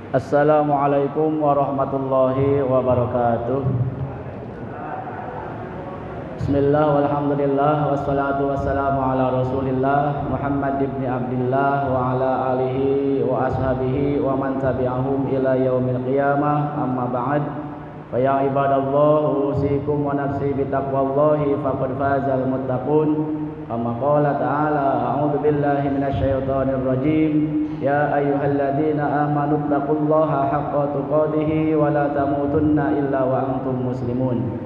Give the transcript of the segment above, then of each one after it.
Assalamualaikum warahmatullahi wabarakatuh. Bismillah walhamdulillah wassalatu wassalamu ala rasulillah Muhammad ibn Abdillah wa ala alihi wa ashabihi wa man tabi'ahum ila yaumil qiyamah, amma ba'd. Fa ya ibadallah, usikum wa nafsi bitaqwallahi faqad fazal muttaqun. Kama qala ta'ala, a'udzu billahi minasyaitonir rajim. Ya ayyuhalladzina amanu taqullaha haqqa tuqatih wa la tamutunna illa wa antum muslimun.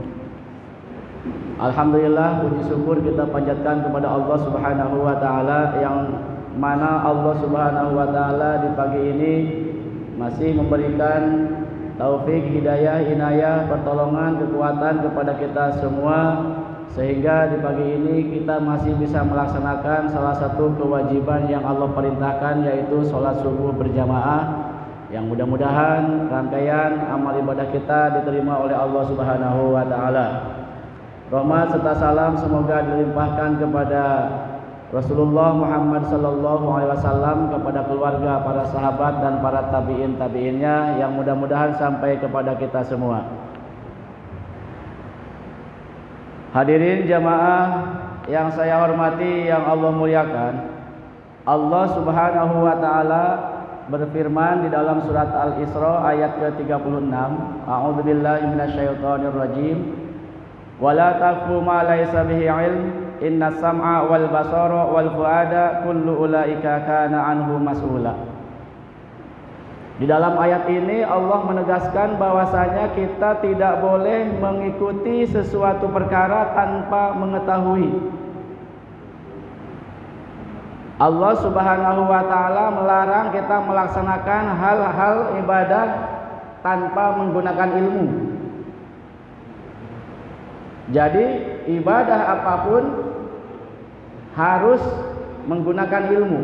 Alhamdulillah, puji syukur kita panjatkan kepada Allah Subhanahu wa taala, yang mana Allah Subhanahu wa taala di pagi ini masih memberikan taufik, hidayah, inayah, pertolongan, kekuatan kepada kita semua, sehingga di pagi ini kita masih bisa melaksanakan salah satu kewajiban yang Allah perintahkan, yaitu sholat subuh berjamaah, yang mudah-mudahan rangkaian amal ibadah kita diterima oleh Allah Subhanahu wa taala. Rahmat serta salam semoga dilimpahkan kepada Rasulullah Muhammad sallallahu alaihi wasallam, kepada keluarga, para sahabat dan para tabi'in-tabi'innya, yang mudah-mudahan sampai kepada kita semua. Hadirin jamaah yang saya hormati, yang Allah muliakan, Allah Subhanahu wa taala berfirman di dalam surat Al-Isra ayat ke-36, A'udzubillahi minasyaitonir rajim. Wala taqfu ma laysa bihi ilm, innas sam'a wal basara wal fuada kullu ulaika kana anhu mas'ula. Di dalam ayat ini Allah menegaskan bahwasanya kita tidak boleh mengikuti sesuatu perkara tanpa mengetahui. Allah Subhanahu wa taala melarang kita melaksanakan hal-hal ibadah tanpa menggunakan ilmu. Jadi ibadah apapun harus menggunakan ilmu.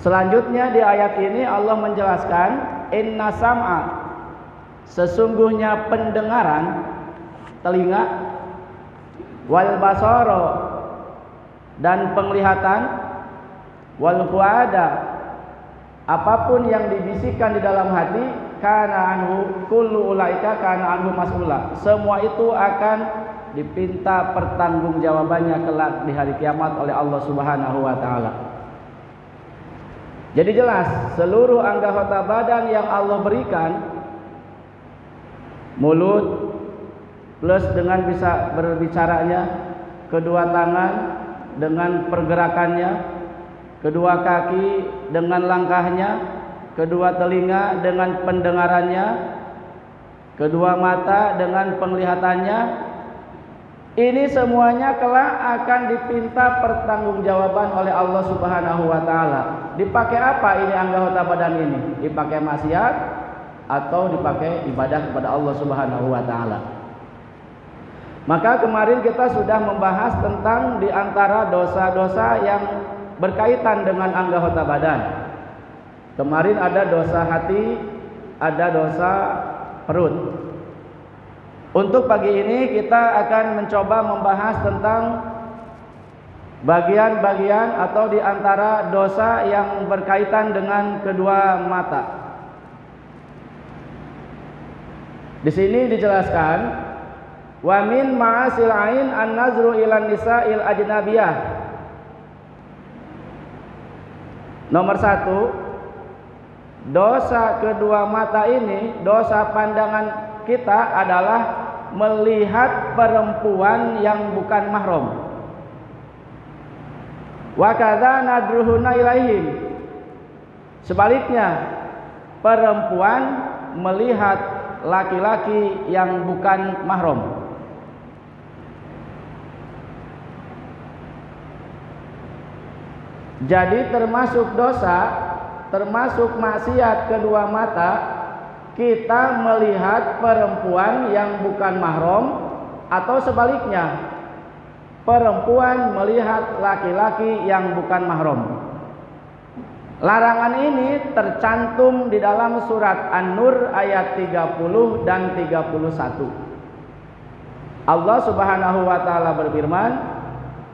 Selanjutnya di ayat ini Allah menjelaskan, inna sam'a, sesungguhnya pendengaran, telinga, wal basara, dan penglihatan, wal fuada, apapun yang dibisikkan di dalam hati, kana anhu kullu ulaika kana anhu mas'ula, semua itu akan dipinta pertanggungjawabannya kelak di hari kiamat oleh Allah Subhanahu wa taala. Jadi jelas, seluruh anggota badan yang Allah berikan, mulut plus dengan bisa berbicaranya, kedua tangan dengan pergerakannya, kedua kaki dengan langkahnya, kedua telinga dengan pendengarannya, kedua mata dengan penglihatannya, ini semuanya kelak akan dipinta pertanggungjawaban oleh Allah Subhanahu wa taala. Dipakai apa ini anggota badan ini? Dipakai maksiat atau dipakai ibadah kepada Allah Subhanahu wa taala? Maka kemarin kita sudah membahas tentang di antara dosa-dosa yang berkaitan dengan anggota badan. Kemarin ada dosa hati, ada dosa perut. Untuk pagi ini kita akan mencoba membahas tentang bagian-bagian atau di antara dosa yang berkaitan dengan kedua mata. Di sini dijelaskan, wa min ma'asil ain an-nazru ilan nisa'il ajnabiyah. Nomor 1, dosa kedua mata ini, dosa pandangan kita adalah melihat perempuan yang bukan mahram. Wa kadza nadruhuna ilaihim, sebaliknya perempuan melihat laki-laki yang bukan mahram. Jadi termasuk dosa, termasuk maksiat kedua mata, kita melihat perempuan yang bukan mahram, atau sebaliknya perempuan melihat laki-laki yang bukan mahram. Larangan ini tercantum di dalam surat An-Nur ayat 30 dan 31. Allah Subhanahu wa taala berfirman,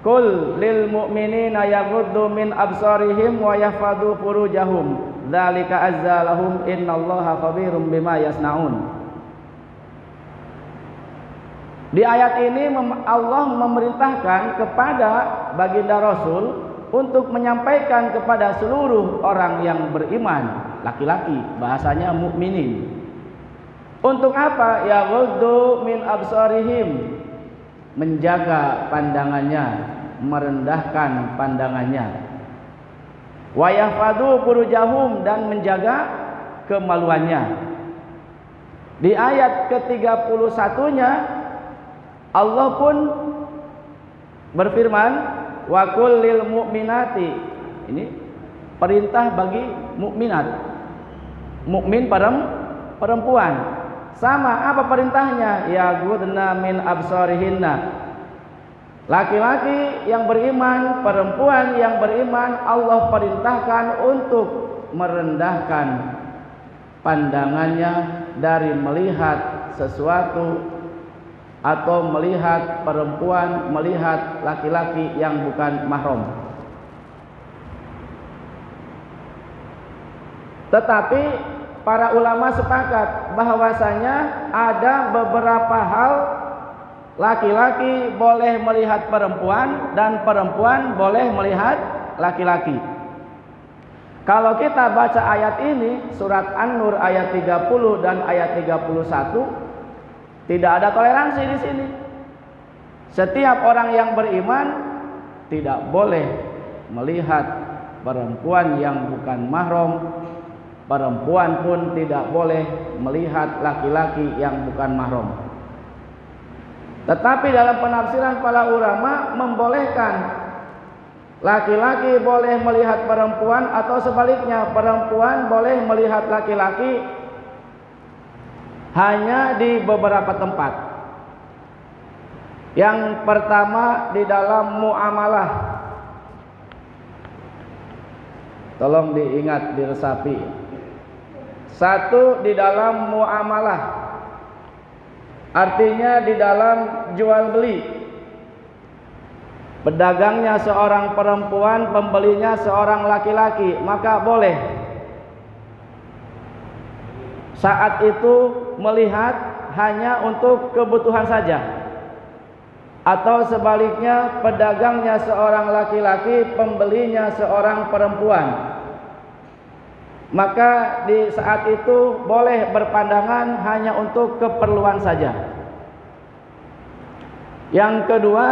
"Qul lil mu'minina yaghuddu min absarihim wa yahfadhu furujahum, dzalika azza lahum innallaha khabirum bima yasnaun." Di ayat ini Allah memerintahkan kepada baginda Rasul untuk menyampaikan kepada seluruh orang yang beriman, laki-laki, bahasanya mukminin. Untuk apa? Yaghuddu min absarihim, menjaga pandangannya, merendahkan pandangannya. Wa yahfadhu furujahum, dan menjaga kemaluannya. Di ayat ke-31-nya Allah pun berfirman, wa qul lil mu'minati. Ini perintah bagi mukminat, mukmin perempuan. Sama, apa perintahnya? Yaghudna min absarihinna. Laki-laki yang beriman, perempuan yang beriman, Allah perintahkan untuk merendahkan pandangannya dari melihat sesuatu atau melihat perempuan, melihat laki-laki yang bukan mahram. Tetapi para ulama sepakat bahwasanya ada beberapa hal laki-laki boleh melihat perempuan dan perempuan boleh melihat laki-laki. Kalau kita baca ayat ini, surat An-Nur ayat 30 dan ayat 31, tidak ada toleransi di sini. Setiap orang yang beriman tidak boleh melihat perempuan yang bukan mahram. Perempuan pun tidak boleh melihat laki-laki yang bukan mahram. Tetapi dalam penafsiran para ulama membolehkan laki-laki boleh melihat perempuan, atau sebaliknya perempuan boleh melihat laki-laki hanya di beberapa tempat. Yang pertama di dalam muamalah. Tolong diingat, diresapi. Satu, di dalam muamalah, artinya di dalam jual beli. Pedagangnya seorang perempuan, pembelinya seorang laki-laki, maka boleh saat itu melihat hanya untuk kebutuhan saja. Atau sebaliknya, pedagangnya seorang laki-laki, pembelinya seorang perempuan, maka di saat itu boleh berpandangan hanya untuk keperluan saja. Yang kedua,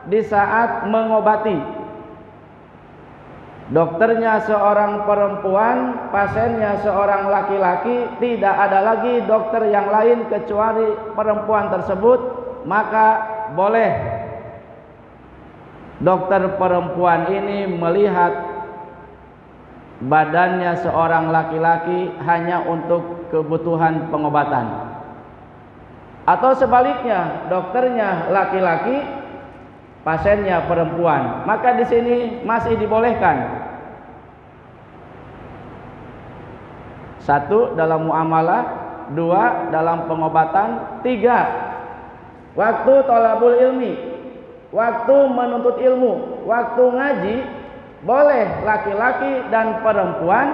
di saat mengobati, dokternya seorang perempuan, pasiennya seorang laki-laki, tidak ada lagi dokter yang lain kecuali perempuan tersebut, maka boleh dokter perempuan ini melihat badannya seorang laki-laki hanya untuk kebutuhan pengobatan. Atau sebaliknya, dokternya laki-laki, pasiennya perempuan, maka di sini masih dibolehkan. Satu, dalam muamalah. Dua, dalam pengobatan. Tiga, waktu thalabul ilmi, waktu menuntut ilmu, waktu ngaji, boleh laki-laki dan perempuan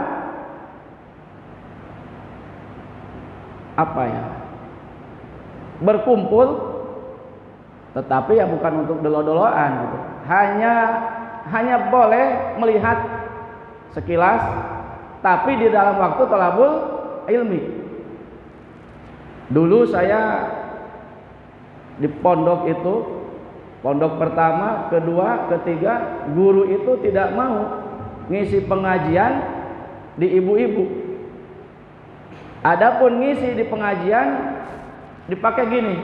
berkumpul, tetapi ya bukan untuk dolo-doloan gitu. Hanya boleh melihat sekilas, tapi di dalam waktu thalabul ilmi. Dulu saya di pondok itu, pondok pertama, kedua, ketiga, guru itu tidak mau ngisi pengajian di ibu-ibu. Adapun ngisi di pengajian dipakai gini,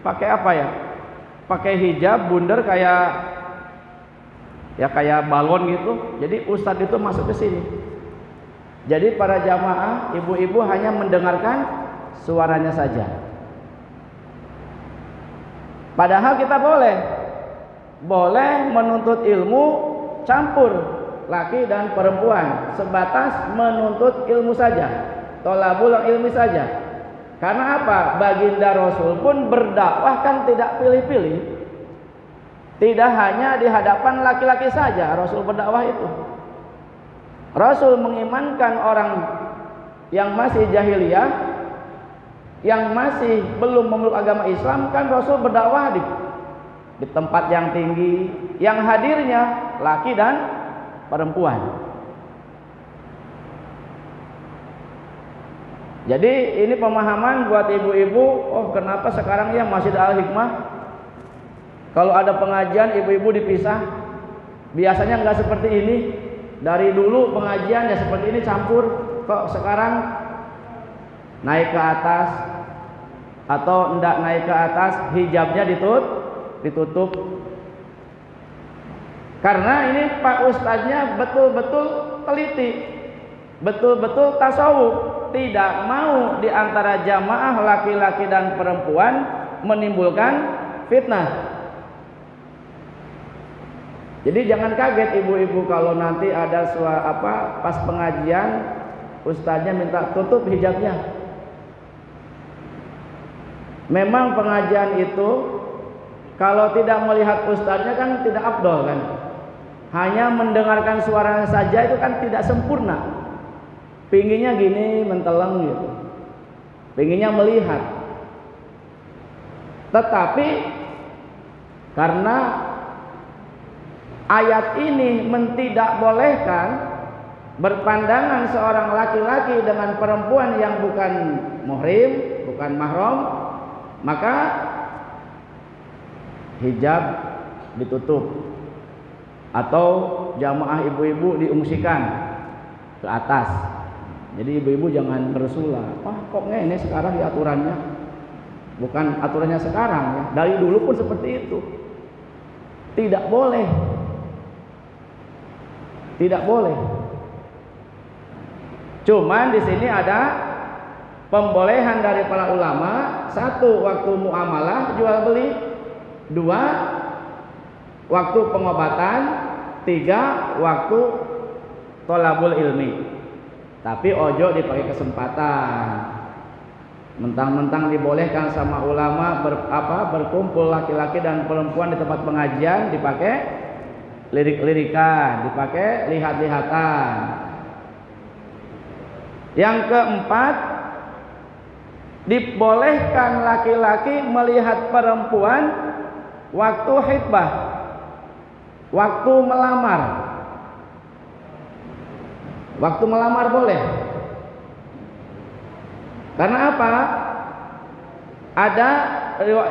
pakai apa ya? Pakai hijab bundar kayak balon gitu. Jadi ustadz itu masuk ke sini. Jadi para jamaah ibu-ibu hanya mendengarkan suaranya saja. Padahal kita boleh menuntut ilmu campur laki dan perempuan, sebatas menuntut ilmu saja, tolabul ilmi saja. Karena apa? Baginda Rasul pun berdakwah kan tidak pilih-pilih. Tidak hanya di hadapan laki-laki saja Rasul berdakwah itu. Rasul mengimankan orang yang masih jahiliyah, yang masih belum memeluk agama Islam, kan Rasul berdakwah di tempat yang tinggi, yang hadirnya laki dan perempuan. Jadi ini pemahaman buat ibu-ibu. Oh, kenapa sekarang ya Masjid Al-Hikmah kalau ada pengajian ibu-ibu dipisah? Biasanya nggak seperti ini. Dari dulu pengajian ya seperti ini campur. Kok sekarang naik ke atas atau enggak naik ke atas, hijabnya ditutup. Karena ini Pak Ustadznya betul-betul teliti, betul-betul tasawuf, tidak mau di antara jamaah laki-laki dan perempuan menimbulkan fitnah. Jadi jangan kaget ibu-ibu kalau nanti ada pas pengajian ustadznya minta tutup hijabnya. Memang pengajian itu kalau tidak melihat ustadznya kan tidak afdol kan. Hanya mendengarkan suaranya saja itu kan tidak sempurna. Pinginnya gini menteleng gitu. Pinginnya melihat. Tetapi karena ayat ini mentidakbolehkan berpandangan seorang laki-laki dengan perempuan yang bukan muhrim, bukan mahram, maka hijab ditutup atau jamaah ibu-ibu diungsikan ke atas. Jadi ibu-ibu jangan bersulah. Wah, kok ini sekarang ya aturannya? Bukan aturannya sekarang ya. Dari dulu pun seperti itu. Tidak boleh. Tidak boleh. Cuman di sini ada pembolehan dari para ulama. Satu, waktu muamalah jual beli. Dua, waktu pengobatan. Tiga, waktu tolabul ilmi. Tapi ojo dipakai kesempatan. Mentang-mentang dibolehkan sama ulama berkumpul laki-laki dan perempuan di tempat pengajian dipakai lirik-lirikan, dipakai lihat-lihatan. Yang keempat, dibolehkan laki-laki melihat perempuan waktu khitbah, waktu melamar. Waktu melamar boleh. Karena apa? Ada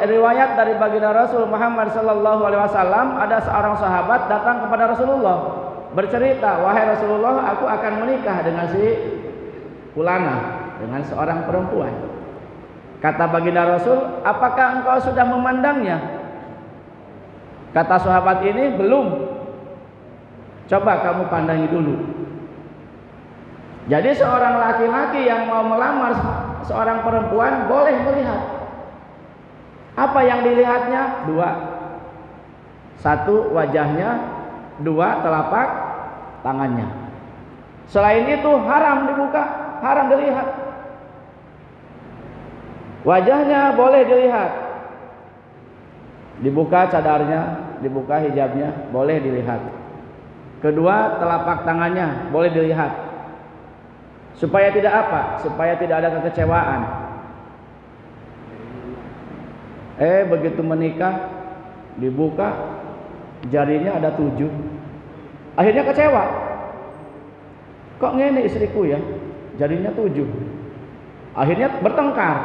riwayat dari baginda Rasul Muhammad sallallahu alaihi wasallam, ada seorang sahabat datang kepada Rasulullah bercerita, "Wahai Rasulullah, aku akan menikah dengan si fulana, dengan seorang perempuan." Kata baginda Rasul, "Apakah engkau sudah memandangnya?" Kata sahabat ini, "Belum." "Coba kamu pandangi dulu." Jadi seorang laki-laki yang mau melamar seorang perempuan boleh melihat. Apa yang dilihatnya? Dua. Satu, wajahnya. Dua, telapak tangannya. Selain itu haram dibuka, haram dilihat. Wajahnya boleh dilihat. Dibuka cadarnya, dibuka hijabnya, boleh dilihat. Kedua, telapak tangannya boleh dilihat. Supaya tidak apa? Supaya tidak ada kekecewaan. Begitu menikah, dibuka, jarinya ada 7. Akhirnya kecewa. Kok ngene istriku ya? Jarinya 7. Akhirnya bertengkar.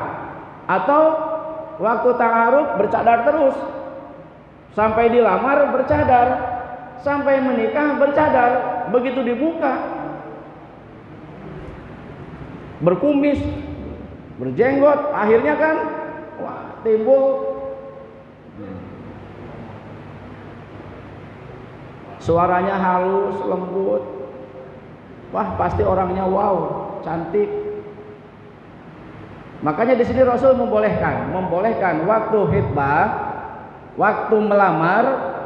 Atau waktu ta'aruf bercadar terus. Sampai dilamar bercadar. Sampai menikah bercadar. Begitu dibuka, berkumis, berjenggot, akhirnya kan timbul suaranya halus, lembut. Wah, pasti orangnya wow, cantik. Makanya di sini Rasul membolehkan waktu khitbah, waktu melamar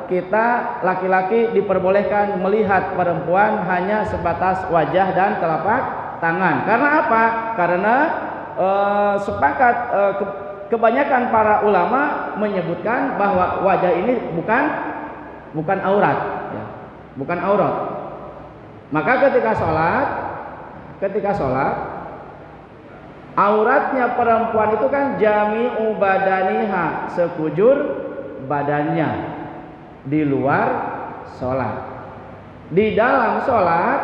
kita laki-laki diperbolehkan melihat perempuan hanya sebatas wajah dan telapak tangan. Karena apa? Karena sepakat kebanyakan para ulama menyebutkan bahwa wajah ini bukan aurat, ya, bukan aurat. Maka ketika sholat, auratnya perempuan itu kan jami'u badaniha, sekujur badannya di luar sholat. Di dalam sholat,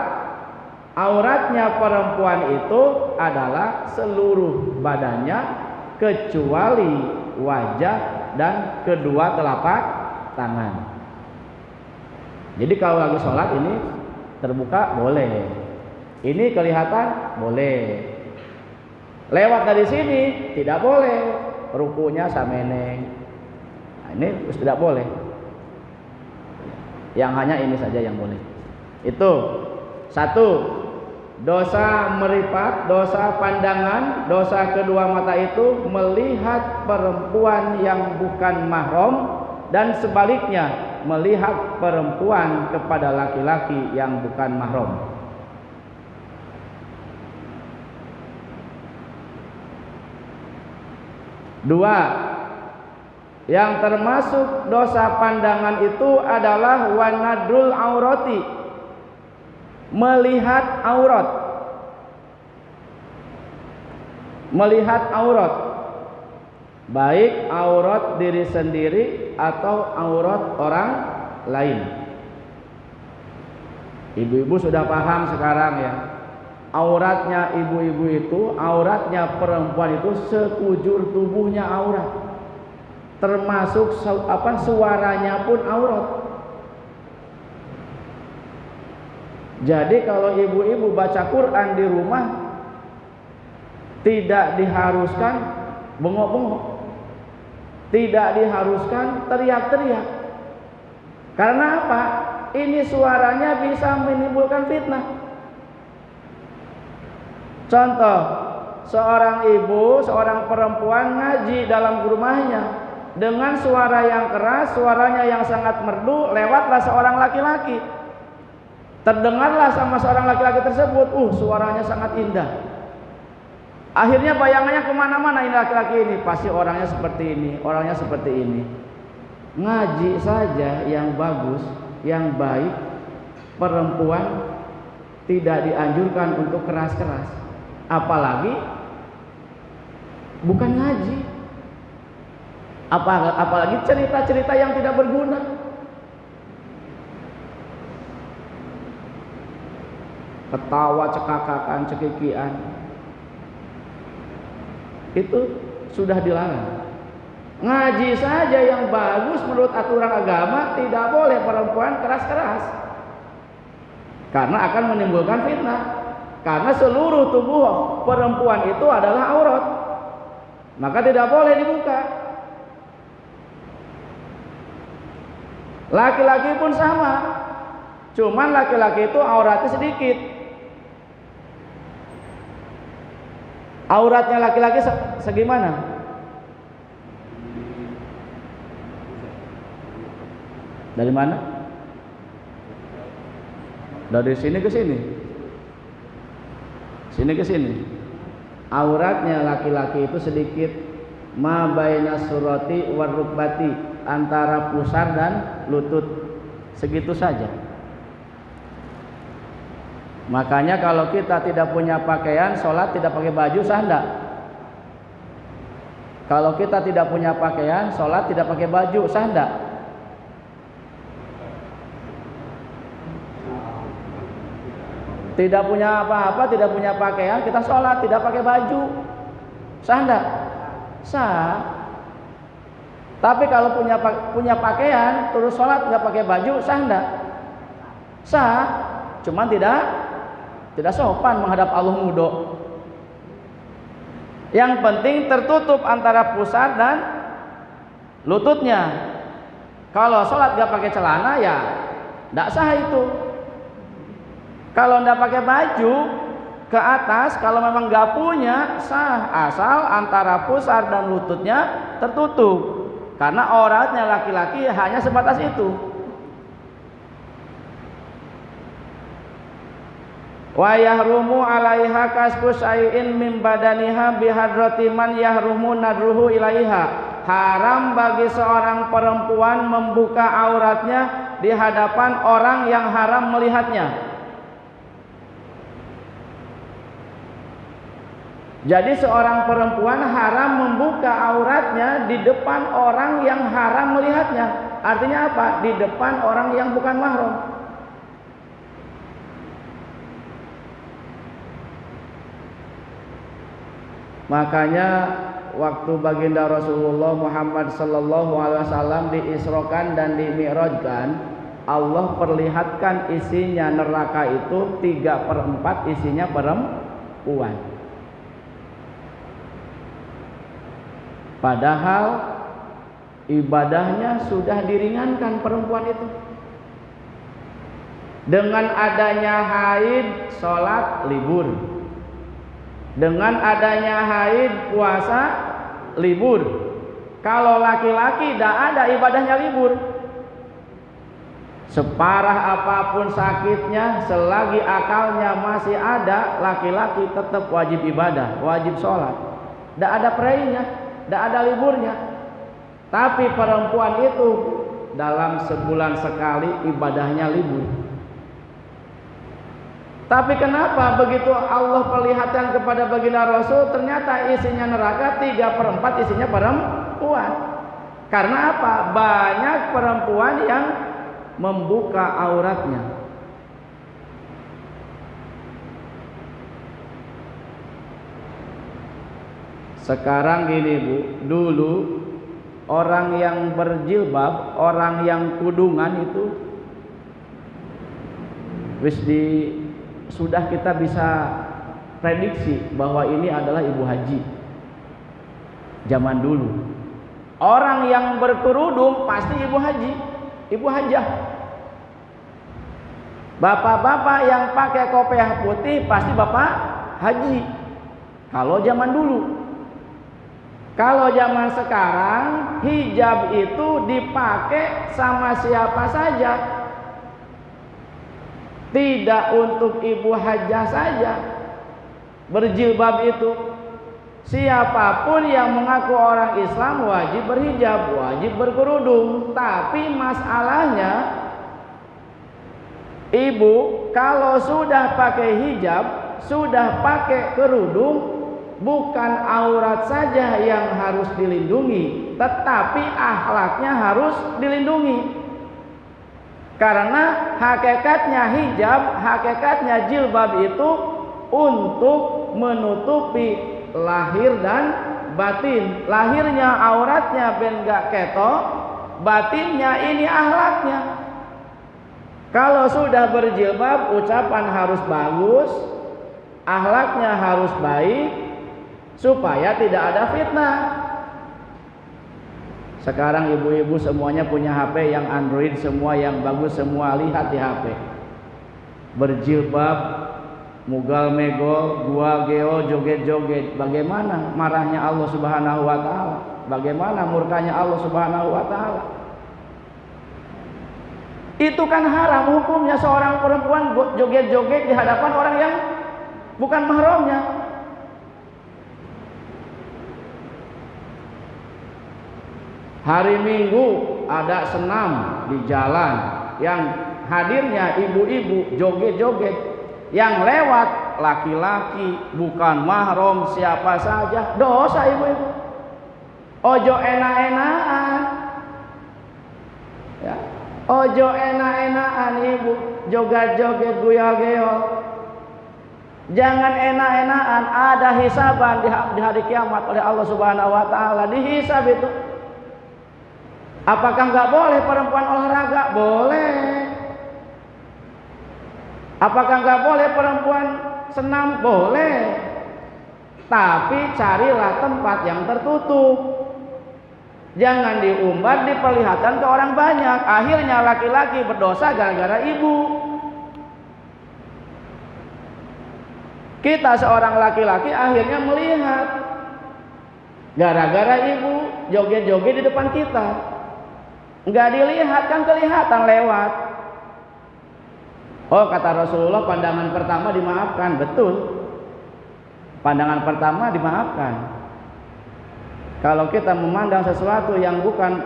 auratnya perempuan itu adalah seluruh badannya kecuali wajah dan kedua telapak tangan. Jadi kalau lagi sholat ini terbuka boleh, ini kelihatan boleh. Lewat dari sini tidak boleh, rukunya sameneng. Nah, ini tidak boleh. Yang hanya ini saja yang boleh. Itu satu. Dosa meripat, dosa pandangan, dosa kedua mata itu melihat perempuan yang bukan mahram, dan sebaliknya melihat perempuan kepada laki-laki yang bukan mahram. Dua, yang termasuk dosa pandangan itu adalah wanadrul aurati, melihat aurat. Melihat aurat, baik aurat diri sendiri atau aurat orang lain. Ibu-ibu sudah paham sekarang ya. Auratnya ibu-ibu itu, auratnya perempuan itu sekujur tubuhnya aurat. Termasuk suaranya pun aurat. Jadi kalau ibu-ibu baca Quran di rumah tidak diharuskan bengok-bengok, tidak diharuskan teriak-teriak. Karena apa? Ini suaranya bisa menimbulkan fitnah. Contoh, seorang ibu, seorang perempuan ngaji dalam rumahnya dengan suara yang keras, suaranya yang sangat merdu, lewatlah seorang laki-laki. Terdengarlah sama seorang laki-laki tersebut, suaranya sangat indah. Akhirnya bayangannya kemana-mana, ini laki-laki ini pasti orangnya seperti ini, orangnya seperti ini. Ngaji saja yang bagus, yang baik, perempuan tidak dianjurkan untuk keras-keras. Apalagi bukan ngaji, apalagi cerita-cerita yang tidak berguna. Ketawa, cekakakan, cekikian, itu sudah dilarang. Ngaji saja yang bagus menurut aturan agama, tidak boleh perempuan keras-keras, karena akan menimbulkan fitnah. Karena seluruh tubuh perempuan itu adalah aurat, maka tidak boleh dibuka. Laki-laki pun sama, cuman laki-laki itu auratnya sedikit. Auratnya laki-laki segimana? Dari mana? Dari sini ke sini, sini ke sini. Auratnya laki-laki itu sedikit, ma baina surati war rukbati, antara pusar dan lutut, segitu saja. Makanya kalau kita tidak punya pakaian, sholat tidak pakai baju, sah enggak? Kalau kita tidak punya pakaian, sholat tidak pakai baju, sah enggak? Tidak punya apa-apa, tidak punya pakaian, kita sholat tidak pakai baju, sah enggak? Sah. Tapi kalau punya pakaian terus sholat nggak pakai baju, sah enggak? Sah. Cuman tidak sopan menghadap Allah mudho. Yang penting tertutup antara pusar dan lututnya. Kalau sholat nggak pakai celana ya nggak sah itu. Kalau nggak pakai baju ke atas, kalau memang nggak punya, sah, asal antara pusar dan lututnya tertutup. Karena auratnya laki-laki hanya sebatas itu. Wa yahrumu 'alaiha kasbu syai'in min badaniha bihadrati man yahrumu nadruhu ilaiha. Haram bagi seorang perempuan membuka auratnya di hadapan orang yang haram melihatnya. Jadi seorang perempuan haram membuka auratnya di depan orang yang haram melihatnya. Artinya apa? Di depan orang yang bukan mahram. Makanya waktu baginda Rasulullah Muhammad sallallahu alaihi wasallam diisrokan dan dimi'rajkan, Allah perlihatkan isinya neraka itu 3/4 isinya perempuan. Padahal ibadahnya sudah diringankan perempuan itu. Dengan adanya haid, sholat libur. Dengan adanya haid, puasa libur. Kalau laki-laki tidak ada ibadahnya libur. Separah apapun sakitnya, selagi akalnya masih ada, laki-laki tetap wajib ibadah, wajib sholat. Tidak ada perayanya, tidak ada liburnya. Tapi perempuan itu dalam sebulan sekali ibadahnya libur. Tapi kenapa begitu Allah perlihatkan kepada baginda Rasul ternyata isinya neraka 3/4 isinya perempuan? Karena apa? Banyak perempuan yang membuka auratnya. Sekarang gini Bu, dulu orang yang berjilbab, orang yang kudungan itu sudah kita bisa prediksi bahwa ini adalah ibu haji. Zaman dulu orang yang berkerudung pasti ibu haji, ibu hajah. Bapak-bapak yang pakai kopiah putih pasti bapak haji. Kalau zaman dulu. Kalau zaman sekarang hijab itu dipakai sama siapa saja. Tidak untuk ibu hajah saja. Berjilbab itu siapapun yang mengaku orang Islam wajib berhijab, wajib berkerudung. Tapi masalahnya ibu kalau sudah pakai hijab, sudah pakai kerudung, bukan aurat saja yang harus dilindungi, tetapi akhlaknya harus dilindungi. Karena hakikatnya hijab, hakikatnya jilbab itu untuk menutupi lahir dan batin. Lahirnya auratnya ben gak ketok, batinnya ini akhlaknya. Kalau sudah berjilbab, ucapan harus bagus, akhlaknya harus baik, supaya tidak ada fitnah. Sekarang ibu-ibu semuanya punya HP yang Android, semua yang bagus, semua lihat di HP. Berjilbab, mugal megol, gua geo, joget-joget. Bagaimana marahnya Allah Subhanahu wa taala? Bagaimana murkanya Allah Subhanahu wa taala? Itu kan haram hukumnya seorang perempuan joget-joget di hadapan orang yang bukan mahramnya. Hari Minggu ada senam di jalan yang hadirnya ibu-ibu joget-joget, yang lewat laki-laki bukan mahram siapa saja, dosa ibu-ibu. Ojo enak-enakan ya. Ojo enak-enakan ibu joget-joget guyal-geyol. Jangan enak-enakan, ada hisaban di hari kiamat oleh Allah Subhanahu wa taala, dihisab itu. Apakah nggak boleh perempuan olahraga? Boleh. Apakah nggak boleh perempuan senam? Boleh. Tapi carilah tempat yang tertutup. Jangan diumbar, diperlihatkan ke orang banyak. Akhirnya laki-laki berdosa gara-gara ibu. Kita seorang laki-laki akhirnya melihat gara-gara ibu joget-joget di depan kita. Enggak dilihat kan kelihatan lewat. Oh, kata Rasulullah, pandangan pertama dimaafkan. Betul, pandangan pertama dimaafkan. Kalau kita memandang sesuatu yang bukan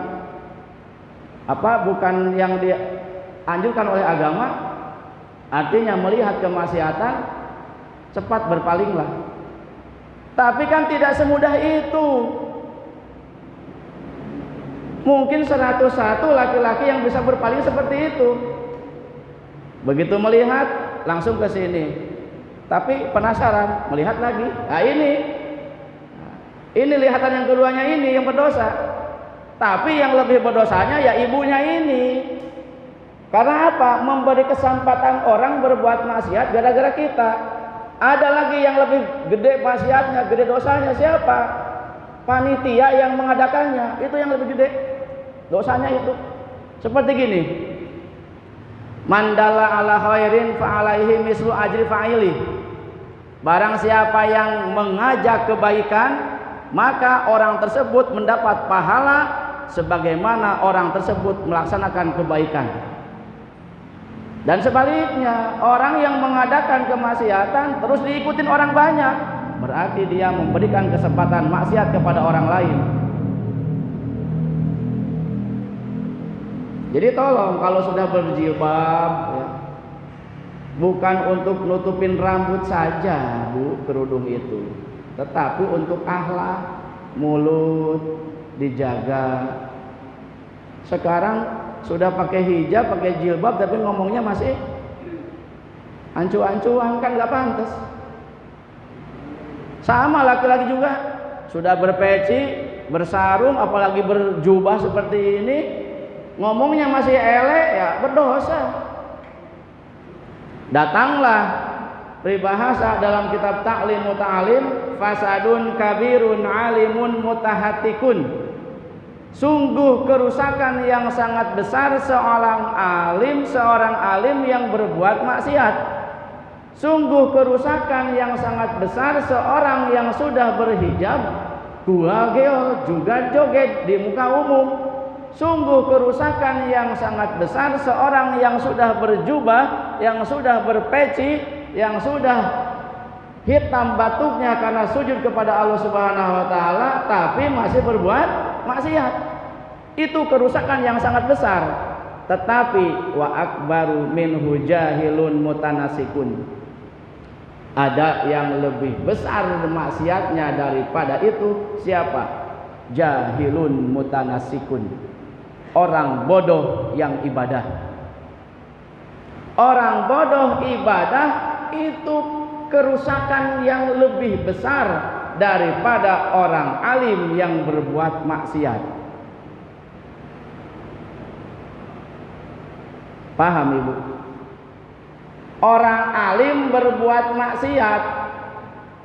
yang dianjurkan oleh agama, artinya melihat kemaksiatan, cepat berpalinglah. Tapi kan tidak semudah itu. Mungkin 101 laki-laki yang bisa berpaling seperti itu. Begitu melihat langsung ke sini. Tapi penasaran, melihat lagi. Nah ini lihatan yang keduanya ini yang berdosa. Tapi yang lebih berdosanya ya ibunya ini. Karena apa? Memberi kesempatan orang berbuat maksiat gara-gara kita. Ada lagi yang lebih gede maksiatnya, gede dosanya, siapa? Panitia yang mengadakannya, itu yang lebih gede dosanya itu. Seperti gini, mandala ala khairin fa'alaihi mislu ajri fa'ili. Barang siapa yang mengajak kebaikan, maka orang tersebut mendapat pahala sebagaimana orang tersebut melaksanakan kebaikan. Dan sebaliknya, orang yang mengadakan kemaksiatan terus diikutin orang banyak, berarti dia memberikan kesempatan maksiat kepada orang lain. Jadi tolong kalau sudah berjilbab ya, bukan untuk nutupin rambut saja, Bu, kerudung itu, tetapi untuk akhlak, mulut dijaga. Sekarang sudah pakai hijab, pakai jilbab, tapi ngomongnya masih ancu-ancuan, kan nggak pantas. Sama laki-laki juga, sudah berpeci, bersarung, apalagi berjubah seperti ini, ngomongnya masih elek, ya berdosa. Datanglah peribahasa dalam kitab Ta'lim Muta'alim, fasadun kabirun alimun mutahatikun. Sungguh kerusakan yang sangat besar seorang alim yang berbuat maksiat. Sungguh kerusakan yang sangat besar seorang yang sudah berhijab, gua-geo, juga joget di muka umum. Sungguh kerusakan yang sangat besar seorang yang sudah berjubah, yang sudah berpeci, yang sudah hitam batuknya karena sujud kepada Allah Subhanahu wa taala, tapi masih berbuat maksiat. Itu kerusakan yang sangat besar. Tetapi wa akbaru minhu jahilun mutanasikun. Ada yang lebih besar maksiatnya daripada itu. Siapa? Jahilun mutanasikun. Orang bodoh yang ibadah. Orang bodoh ibadah itu kerusakan yang lebih besar daripada orang alim yang berbuat maksiat. Paham Ibu? Orang alim berbuat maksiat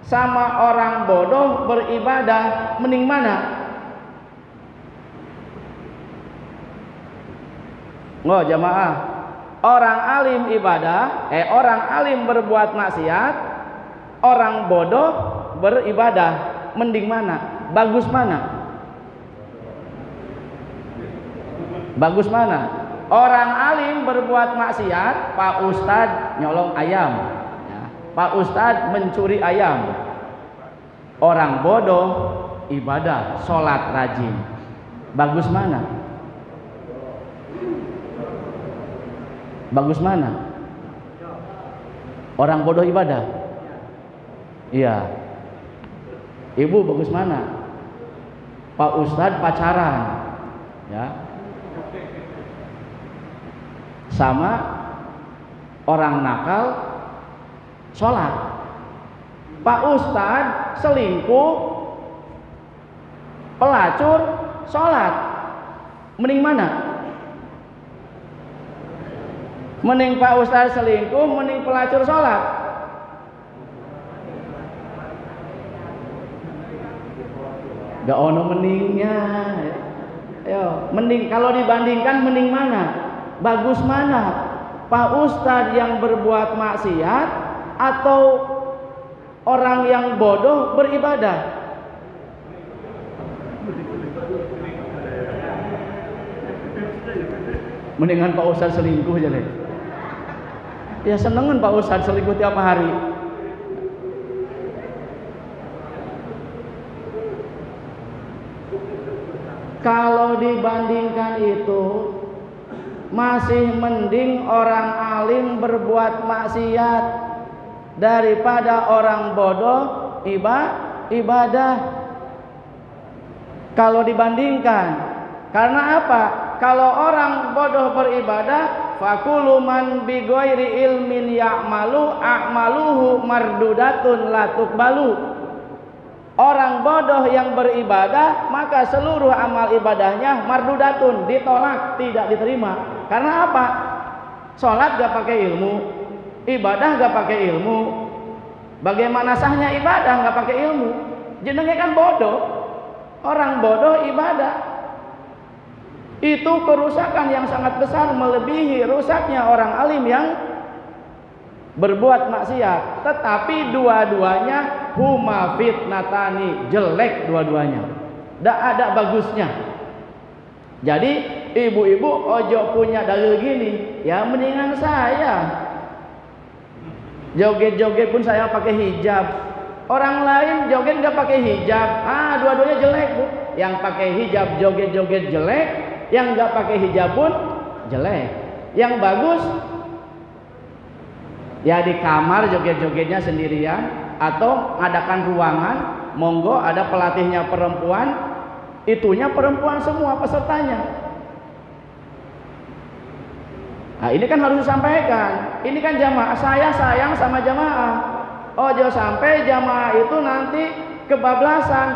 sama orang bodoh beribadah, mending mana? Nggak jamaah, orang alim ibadah, orang alim berbuat maksiat, orang bodoh beribadah, mending mana? Bagus mana? Bagus mana? Orang alim berbuat maksiat, Pak Ustadz nyolong ayam, ya. Pak Ustadz mencuri ayam. Orang bodoh ibadah, sholat rajin. Bagus mana? Bagus mana? Orang bodoh ibadah. Iya. Ibu bagus mana? Pak Ustadz pacaran, ya. Sama orang nakal sholat. Pak Ustadz selingkuh, pelacur, sholat. Mending mana? Mending Pak Ustadz selingkuh, mending pelacur sholat. Gak ono mendingnya. Ayo, mending kalau dibandingkan mending mana? Bagus mana? Pak Ustadz yang berbuat maksiat atau orang yang bodoh beribadah? Mendingan Pak Ustadz selingkuh aja deh. Ya senengan Pak Ustadz selingkuh tiap hari. Kalau dibandingkan itu masih mending orang alim berbuat maksiat daripada orang bodoh ibadah. Kalau dibandingkan, karena apa? Kalau orang bodoh beribadah, fakulu man bi ghairi ilmin ya'malu a'maluhu mardudatun la tuqbalu. Orang bodoh yang beribadah, maka seluruh amal ibadahnya mardudatun, ditolak, tidak diterima. Karena apa? Sholat gak pakai ilmu, ibadah gak pakai ilmu. Bagaimana sahnya ibadah gak pakai ilmu? Jenenge kan bodoh. Orang bodoh ibadah. Itu kerusakan yang sangat besar, melebihi rusaknya orang alim yang berbuat maksiat. Tetapi dua-duanya huma fitnatani, jelek dua-duanya, tidak ada bagusnya. Jadi ibu-ibu ojo punya dalil gini, ya mendingan saya joget-joget pun saya pakai hijab, orang lain joget nggak pakai hijab, dua-duanya jelek Bu. Yang pakai hijab joget-joget jelek, yang nggak pakai hijab pun jelek. Yang bagus ya di kamar joget-jogetnya sendirian, atau adakan ruangan, monggo ada pelatihnya perempuan, itunya perempuan semua pesertanya. Nah ini kan harus disampaikan, ini kan jamaah, saya sayang sama jamaah. Ojo sampai jamaah itu nanti kebablasan,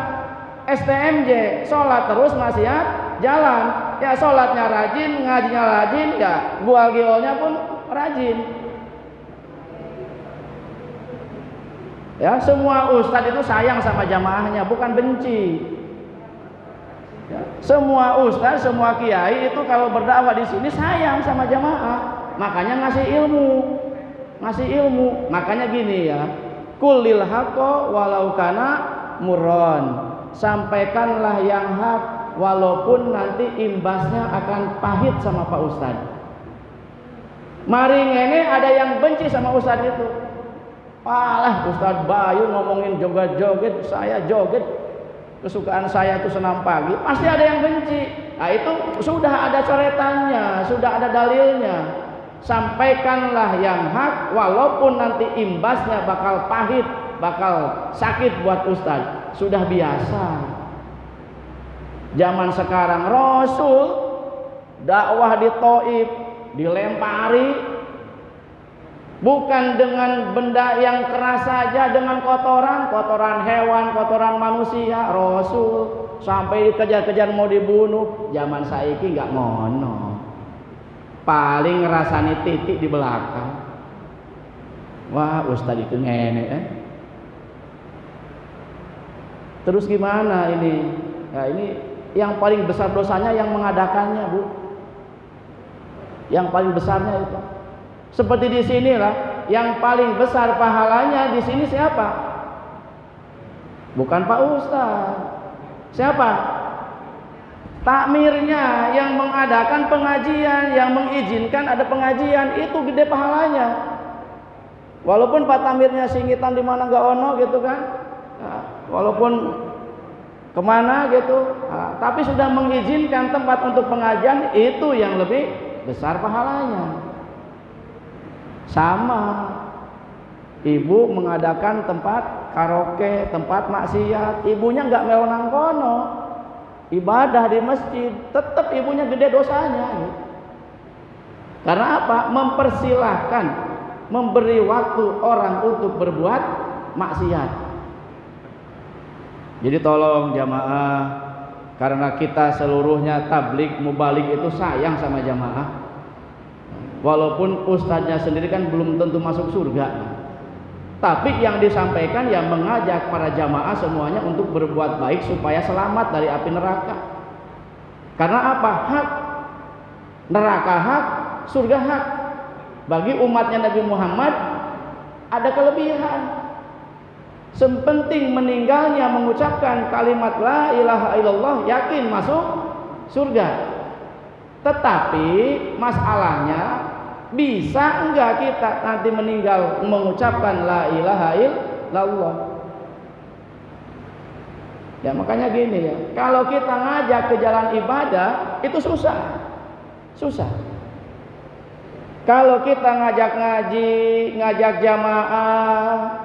STMJ, sholat terus maksiat jalan. Ya sholatnya rajin, ngajinya rajin, ya gual-giolnya pun rajin. Ya, semua ustadz itu sayang sama jamaahnya, bukan benci. Ya, semua ustadz, semua kiai itu kalau berdakwah di sini sayang sama jamaah, makanya ngasih ilmu. Makanya gini ya, kulil haqqo walau kana murron, sampaikanlah yang hak walaupun nanti imbasnya akan pahit sama Pak Ustadz. Mari ngene ada yang benci sama ustadz itu. Alah Ustadz Bayu ngomongin joget-joget, saya joget, kesukaan saya itu senam pagi, pasti ada yang benci. Nah itu sudah ada coretannya, sudah ada dalilnya. Sampaikanlah yang hak walaupun nanti imbasnya bakal pahit, bakal sakit buat Ustadz. Sudah biasa. Zaman sekarang Rasul dakwah di Thaif dilempari, bukan dengan benda yang keras saja, dengan kotoran hewan, kotoran manusia. Rasul sampai dikejar-kejar mau dibunuh. Zaman saiki nggak ngono, paling ngerasani titik di belakang. Wah ustadz itu ngene Terus gimana ini? Ya ini yang paling besar dosanya yang mengadakannya Bu, yang paling besarnya itu. Seperti di sinilah yang paling besar pahalanya di sini siapa? Bukan Pak Ustadz. Siapa? Takmirnya, yang mengadakan pengajian, yang mengizinkan ada pengajian, itu gede pahalanya. Walaupun Pak Tamirnya singitan di mana nggak ono gitu kan, nah, walaupun kemana gitu, nah, tapi sudah mengizinkan tempat untuk pengajian, itu yang lebih besar pahalanya. Sama ibu mengadakan tempat karaoke, tempat maksiat, ibunya nggak melonang kono, ibadah di masjid, tetap ibunya gede dosanya gitu. Karena apa? Mempersilahkan, memberi waktu orang untuk berbuat maksiat. Jadi tolong jamaah, karena kita seluruhnya tabligh mubalik itu sayang sama jamaah. Walaupun ustadznya sendiri kan belum tentu masuk surga, tapi yang disampaikan yang mengajak para jamaah semuanya untuk berbuat baik supaya selamat dari api neraka. Karena apa? Hak neraka hak, surga hak. Bagi umatnya Nabi Muhammad ada kelebihan. Sepenting meninggalnya mengucapkan kalimat la ilaha illallah, yakin masuk surga. Tetapi masalahnya Bisa enggak kita nanti meninggal mengucapkan la ilaha illallah? Ya makanya gini ya, kalau kita ngajak ke jalan ibadah itu susah. Kalau kita ngajak ngaji, ngajak jamaah,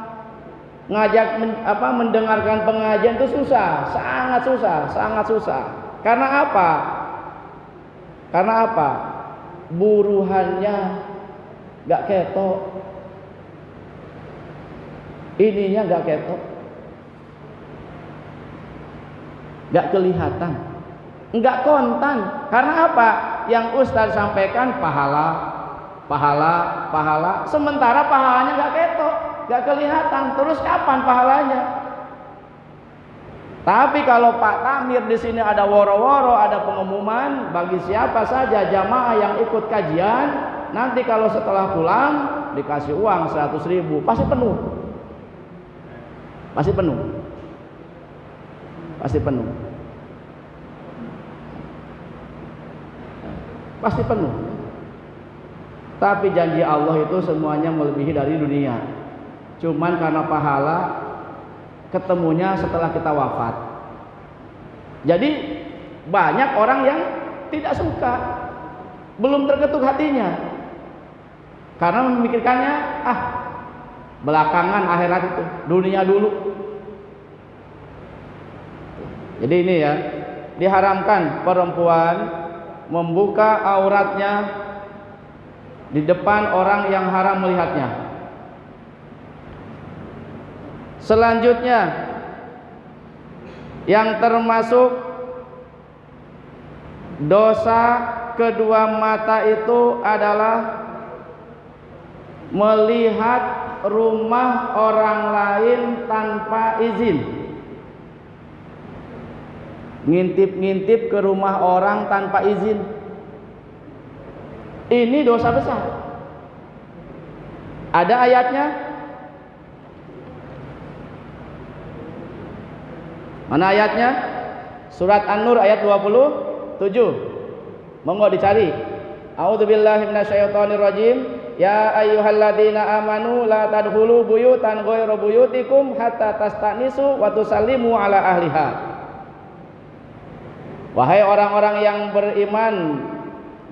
ngajak mendengarkan pengajian itu susah, sangat susah. Karena apa? Buruhannya gak ketok, ininya gak ketok, gak kelihatan, gak kontan. Karena apa? Yang Ustaz sampaikan pahala, sementara pahalanya gak ketok, gak kelihatan. Terus kapan pahalanya? Tapi kalau Pak Tamir di sini ada woro-woro, ada pengumuman bagi siapa saja jamaah yang ikut kajian, nanti kalau setelah pulang dikasih uang 100.000, pasti penuh. Tapi janji Allah itu semuanya melebihi dari dunia. Cuman karena pahala ketemunya setelah kita wafat. Jadi banyak orang yang tidak suka, belum terketuk hatinya, karena memikirkannya belakangan akhirat itu, dunia dulu. Jadi ini ya, diharamkan perempuan membuka auratnya di depan orang yang haram melihatnya. Selanjutnya yang termasuk dosa kedua mata itu adalah melihat rumah orang lain tanpa izin. Ngintip-ngintip ke rumah orang tanpa izin. Ini dosa besar. Ada ayatnya? Mana ayatnya? Surat An-Nur ayat 27. Monggo dicari. A'udzubillahi minasyaitonirrajim. Ya ayyuhalladzina amanu la tadkhulu buyutan ghairu buyutikum hatta tastanisu wa tusallimu ala ahliha. Wahai orang-orang yang beriman,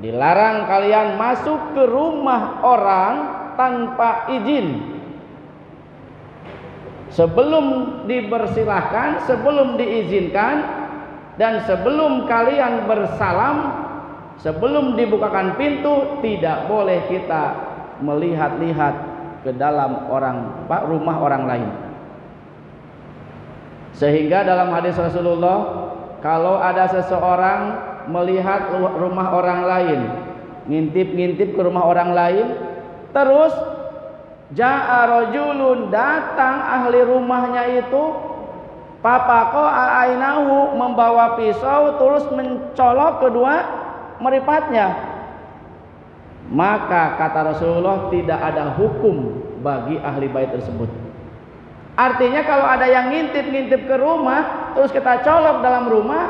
dilarang kalian masuk ke rumah orang tanpa izin. Sebelum dipersilahkan, sebelum diizinkan, dan sebelum kalian bersalam, sebelum dibukakan pintu, tidak boleh kita melihat-lihat ke dalam rumah orang lain. Sehingga dalam hadis Rasulullah, kalau ada seseorang melihat rumah orang lain, ngintip-ngintip ke rumah orang lain, terus ja'a rajulun, datang ahli rumahnya itu, papako a'ainahu, membawa pisau terus mencolok kedua meripatnya, maka kata Rasulullah tidak ada hukum bagi ahli bait tersebut. Artinya kalau ada yang ngintip-ngintip ke rumah terus kita colok dalam rumah,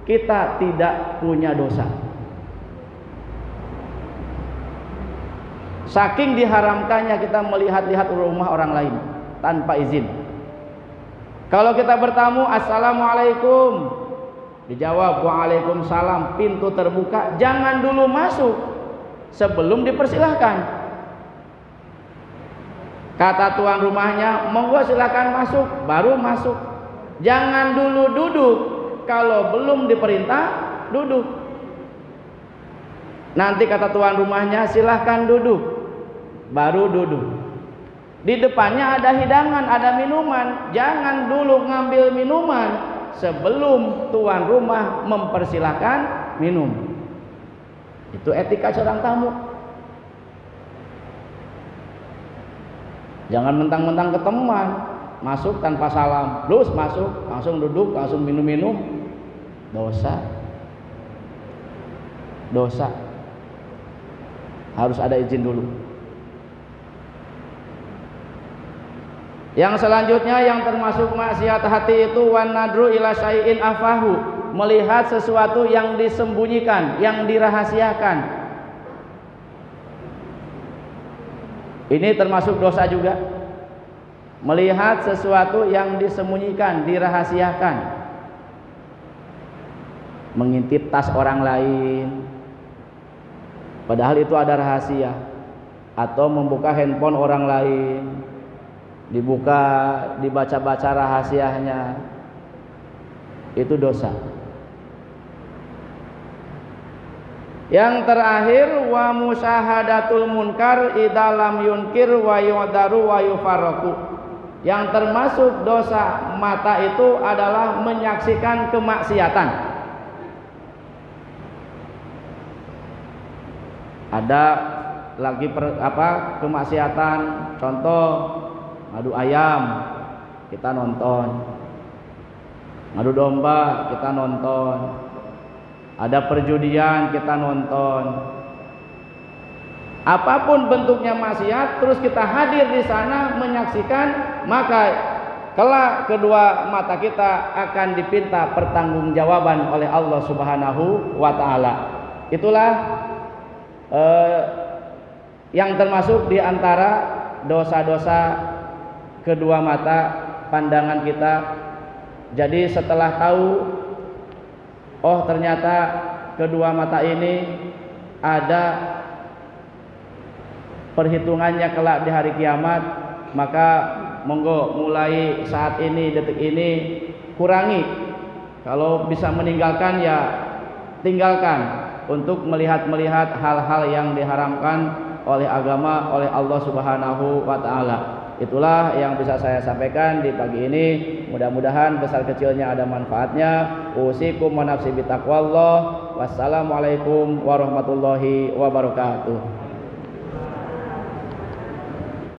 kita tidak punya dosa. Saking diharamkannya kita melihat-lihat rumah orang lain tanpa izin. Kalau kita bertamu, assalamualaikum, dijawab waalaikumsalam, pintu terbuka, jangan dulu masuk sebelum dipersilahkan. Kata tuan rumahnya, monggo silakan masuk, baru masuk. Jangan dulu duduk, kalau belum diperintah duduk. Nanti kata tuan rumahnya, silahkan duduk, baru duduk. Di depannya ada hidangan, ada minuman, jangan dulu ngambil minuman sebelum tuan rumah mempersilahkan minum. Itu etika seorang tamu. Jangan mentang-mentang ke teman, masuk tanpa salam, terus masuk, langsung duduk, langsung minum-minum. Dosa. Harus ada izin dulu. Yang selanjutnya yang termasuk maksiat hati itu wan nadru ila syai'in afahu, melihat sesuatu yang disembunyikan, yang dirahasiakan. Ini termasuk dosa juga. Melihat sesuatu yang disembunyikan, dirahasiakan. Mengintip tas orang lain, padahal itu ada rahasia. Atau membuka handphone orang lain, dibuka, dibaca-baca rahasianya. Itu dosa. Yang terakhir, wa musyahadatul munkar idza lam yunkir wa yudaru wa yufarraqu. Yang termasuk dosa mata itu adalah menyaksikan kemaksiatan. Ada lagi kemaksiatan, contoh ngadu ayam, kita nonton. Ngadu domba, kita nonton. Ada perjudian, kita nonton. Apapun bentuknya maksiat, terus kita hadir di sana menyaksikan, maka kelak kedua mata kita akan dipinta pertanggungjawaban oleh Allah Subhanahu wa taala. Itulah yang termasuk di antara dosa-dosa kedua mata, pandangan kita. Jadi setelah tahu, oh ternyata kedua mata ini ada perhitungannya kelak di hari kiamat, maka monggo mulai saat ini, detik ini, kurangi. Kalau bisa meninggalkan ya tinggalkan, untuk melihat hal-hal yang diharamkan oleh agama, oleh Allah Subhanahu wa taala. Itulah yang bisa saya sampaikan di pagi ini. Mudah-mudahan besar kecilnya ada manfaatnya. Usikum wa nafsi bitaqwallah. Wassalamualaikum warahmatullahi wabarakatuh.